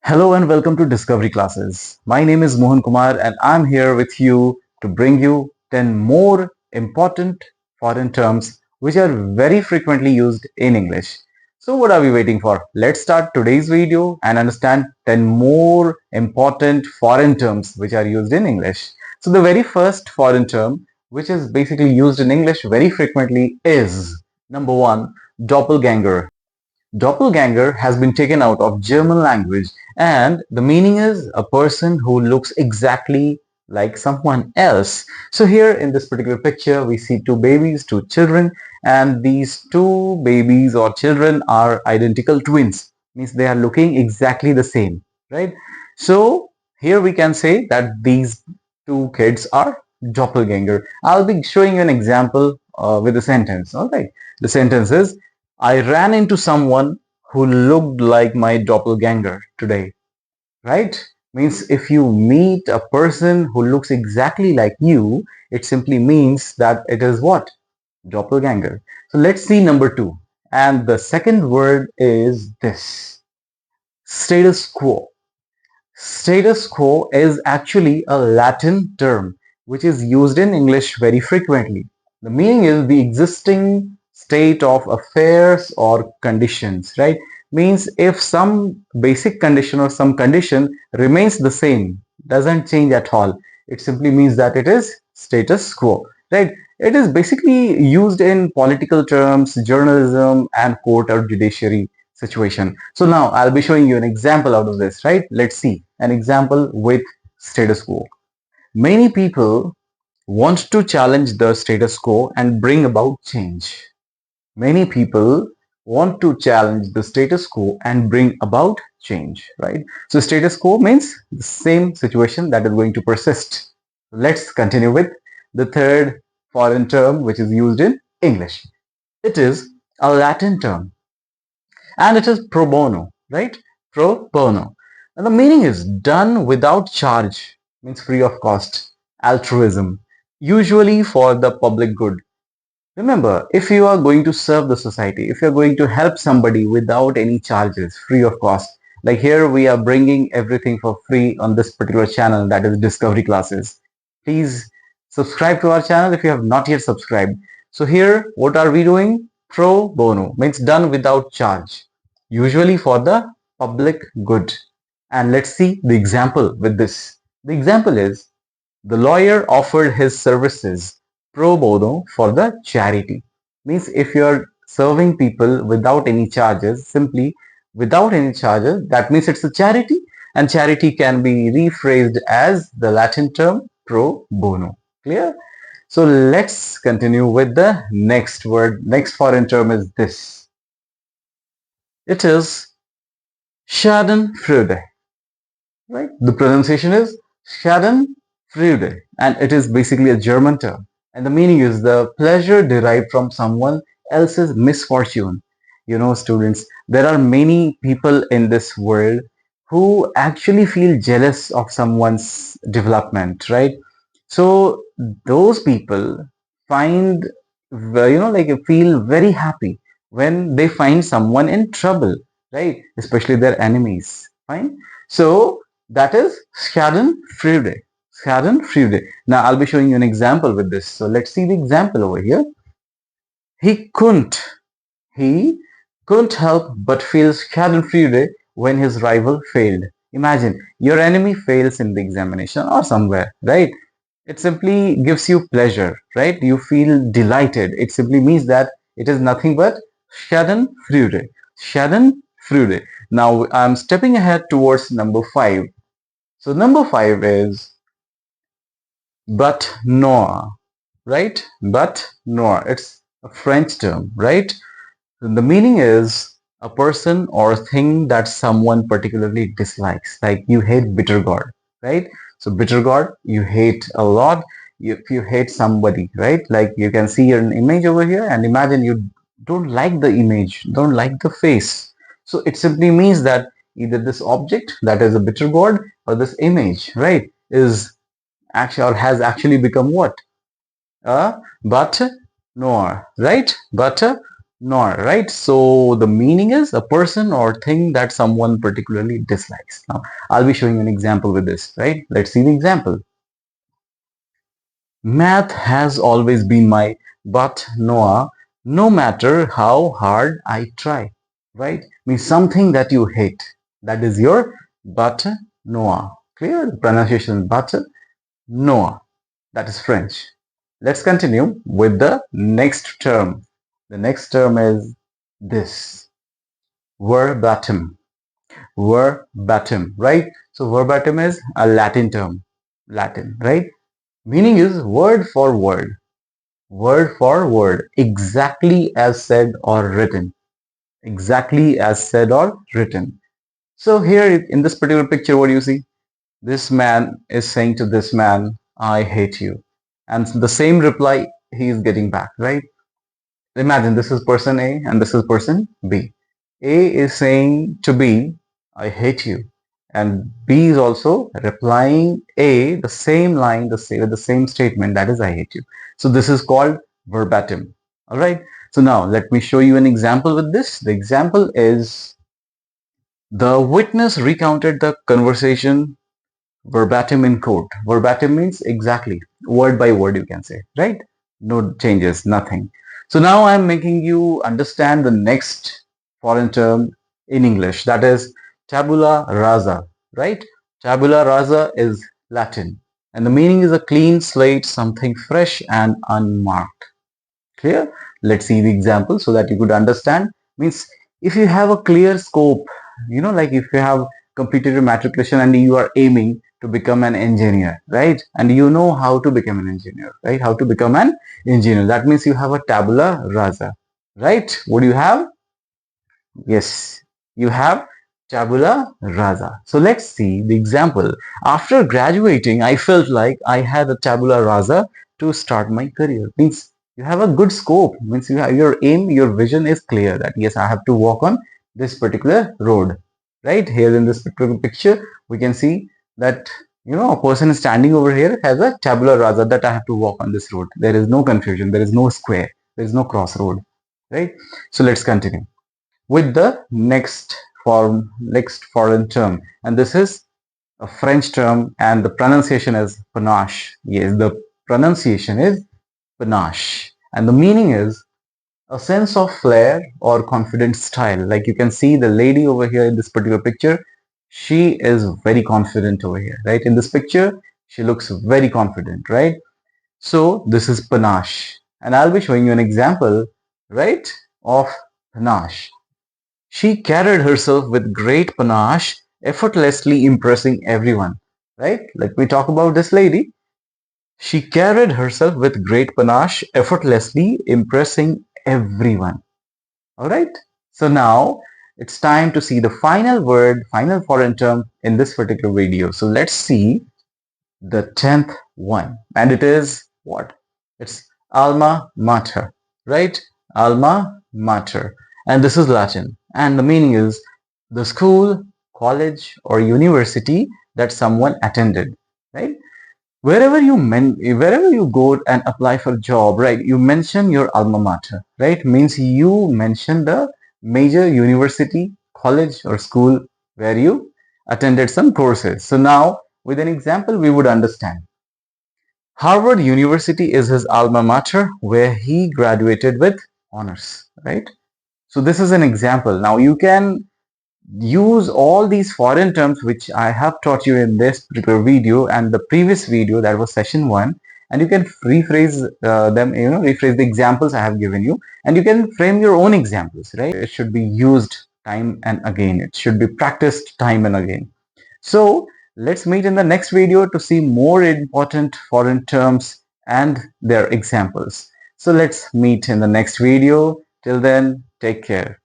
Hello and welcome to Discovery Classes. My name is Mohan Kumar and I'm here with you to bring you 10 more important foreign terms which are very frequently used in English. So what are we waiting for? Let's start today's video and understand 10 more important foreign terms which are used in English. So the very first foreign term which is basically used in English very frequently is number 1, doppelganger. Doppelganger has been taken out of German language and the meaning is a person who looks exactly like someone else. So here in this particular picture we see two babies, two children, and these two babies or children are identical twins. Means they are looking exactly the same, right? So here we can say that these two kids are doppelganger. I'll be showing you an example with a sentence. Alright. The sentence is I ran into someone who looked like my doppelganger today, right? Means if you meet a person who looks exactly like you, it simply means that it is what? Doppelganger. So let's see number 2. And the second word is this. Status quo. Status quo is actually a Latin term which is used in English very frequently. The meaning is the existing state of affairs or conditions, right? Means if some basic condition or some condition remains the same, doesn't change at all, it simply means that it is status quo, right? It is basically used in political terms, journalism, and court or judiciary situation. So now I'll be showing you an example out of this, right? Let's see an example with status quo. Many people want to challenge the status quo and bring about change. Many people want to challenge the status quo and bring about change, right? So status quo means the same situation that is going to persist. Let's continue with the third foreign term which is used in English. It is a Latin term and it is pro bono, right? Pro bono. And the meaning is done without charge, means free of cost, altruism, usually for the public good. Remember, if you are going to serve the society, if you're going to help somebody without any charges, free of cost, like here we are bringing everything for free on this particular channel, that is Discovery Classes. Please subscribe to our channel if you have not yet subscribed. So here, what are we doing? Pro bono, means done without charge, usually for the public good. And let's see the example with this. The example is, the lawyer offered his services pro bono for the charity. Means if you are serving people without any charges, simply without any charges, that means it's a charity, and charity can be rephrased as the Latin term pro bono. Clear? So let's continue with the next word. Next foreign term is this. It is Schadenfreude, right? The pronunciation is Schadenfreude, and it is basically a German term. And the meaning is the pleasure derived from someone else's misfortune. You know, students, there are many people in this world who actually feel jealous of someone's development, right? So those people find, like feel very happy when they find someone in trouble, right? Especially their enemies. Fine. So that is Schadenfreude. Schadenfreude. Now I'll be showing you an example with this. So let's see the example over here. He couldn't. He couldn't help but feel Schadenfreude when his rival failed. Imagine your enemy fails in the examination or somewhere, right? It simply gives you pleasure, right? You feel delighted. It simply means that it is nothing but Schadenfreude. Schadenfreude. Now I'm stepping ahead towards number 5. So number 5 is but noir, right? But noir. It's a French term, right? The meaning is a person or thing that someone particularly dislikes. Like you hate bitter gourd, right? So bitter gourd, you hate a lot. If you hate somebody, right? Like you can see an image over here and imagine you don't like the image, don't like the face. So it simply means that either this object that is a bitter gourd or this image, right, is actually or has actually become what? A but noir, right? But nor, right? So the meaning is a person or thing that someone particularly dislikes. Now, I'll be showing you an example with this, right? Let's see the example. Math has always been my but Noah, no matter how hard I try, right? Means something that you hate. That is your but Noah. Clear? The pronunciation but Noah. That is French. Let's continue with the next term. The next term is this. Verbatim. Verbatim, right? So verbatim is a Latin term. Latin, right? Meaning is word for word. Word for word, exactly as said or written. Exactly as said or written. So here in this particular picture, what do you see? This man is saying to this man, I hate you. And the same reply he is getting back, right? Imagine this is person A and this is person B. A is saying to B, I hate you. And B is also replying A the same line, the same statement, that is I hate you. So this is called verbatim. Alright. So now let me show you an example with this. The example is the witness recounted the conversation verbatim in court. Verbatim means exactly, word by word you can say, right? No changes, nothing. So now I'm making you understand the next foreign term in English, that is tabula rasa, right? Tabula rasa is Latin and the meaning is a clean slate, something fresh and unmarked. Clear? Let's see the example so that you could understand. Means if you have a clear scope, like if you have completed your matriculation and you are aiming to become an engineer, right? And you know how to become an engineer, right? How to become an engineer. That means you have a tabula rasa, right? What do you have? Yes, you have tabula rasa. So let's see the example. After graduating, I felt like I had a tabula rasa to start my career. Means you have a good scope. Means you have your aim, your vision is clear that yes, I have to walk on this particular road. Right here in this particular picture, we can see that a person is standing over here has a tabula rasa that I have to walk on this road. There is no confusion. There is no square. There is no crossroad. Right. So let's continue with the next foreign term, and this is a French term and the pronunciation is panache. Yes, the pronunciation is panache and the meaning is a sense of flair or confident style. Like you can see the lady over here in this particular picture, she is very confident over here, right? In this picture she looks very confident, right? So this is panache and I'll be showing you an example, right, of panache. She carried herself with great panache, effortlessly impressing everyone. Right? Let me talk about this lady. She carried herself with great panache, effortlessly impressing everyone. Alright? So now it's time to see the final word, final foreign term in this particular video. So let's see the 10th one. And it is what? It's Alma Mater, right? Alma Mater. And this is Latin. And the meaning is the school, college, or university that someone attended, right? Wherever you go and apply for a job, right? You mention your alma mater, right? Means you mention the major university, college, or school where you attended some courses. So now, with an example, we would understand. Harvard University is his alma mater where he graduated with honors, right? So this is an example. Now you can use all these foreign terms which I have taught you in this particular video and the previous video, that was session 1, and you can rephrase rephrase the examples I have given you, and you can frame your own examples, right? It should be used time and again. It should be practiced time and again. So let's meet in the next video to see more important foreign terms and their examples. So let's meet in the next video. Till then, take care.